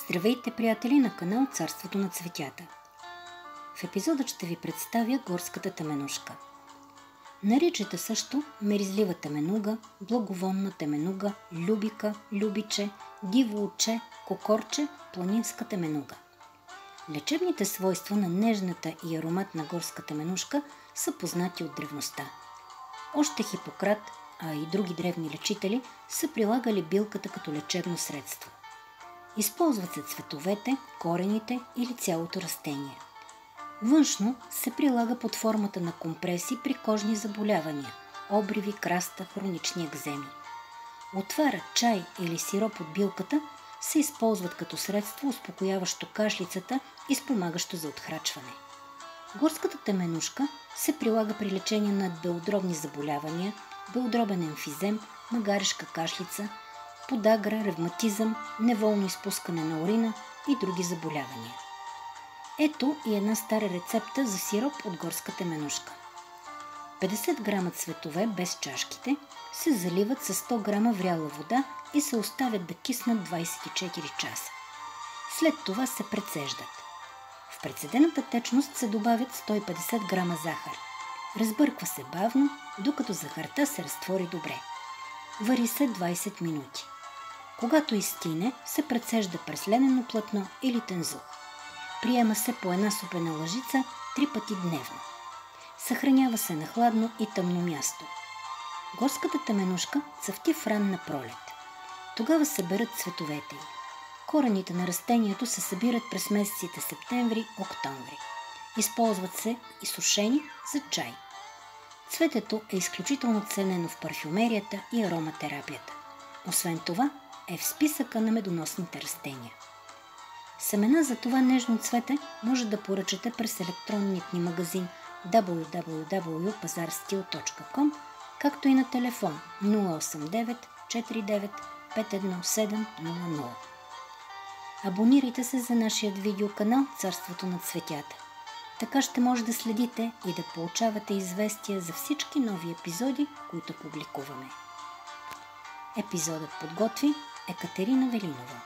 Здравейте, приятели на канал Царството на цветята. В епизода ще ви представя горската теменужка. Наричате също меризлива теменуга, благовонна теменуга, любика, любиче, диво оче, кокорче, планинска теменуга. Лечебните свойства на нежната и ароматна горска теменужка са познати от древността. Още Хипократ, а и други древни лечители са прилагали билката като лечебно средство. Използват се цветовете, корените или цялото растение. Външно се прилага под формата на компреси при кожни заболявания, обриви, краста, хронични екземи. Отвара, чай или сироп от билката се използват като средство, успокояващо кашлицата и спомагащо за отхрачване. Горската теменужка се прилага при лечение на белодробни заболявания, белодробен емфизем, магарешка кашлица, подагра, ревматизъм, неволно изпускане на урина и други заболявания. Ето и една стара рецепта за сироп от горска теменужка. 50 грама цветове без чашките се заливат с 100 грама вряла вода и се оставят да киснат 24 часа. След това се прецеждат. В прецедената течност се добавят 150 грама захар. Разбърква се бавно, докато захарта се разтвори добре. Вари се 20 минути. Когато изстине, се прецежда през ленено платно или тензух. Приема се по една супена лъжица 3 пъти дневно. Съхранява се на хладно и тъмно място. Горската теменужка цъфти в ранна пролет. Тогава се берат цветовете й. Корените на растението се събират през месеците септември-октомври. Използват се и сушени за чай. Цветето е изключително ценено в парфюмерията и ароматерапията. Освен това, е в списъка на медоносните растения. Семена за това нежно цвете може да поръчате през електронният ни магазин www.pazarstil.com, както и на телефон 089 49 51700. Абонирайте се за нашия видеоканал Царството на цветята. Така ще може да следите и да получавате известия за всички нови епизоди, които публикуваме. Епизодът подготви Екатерина Велинова.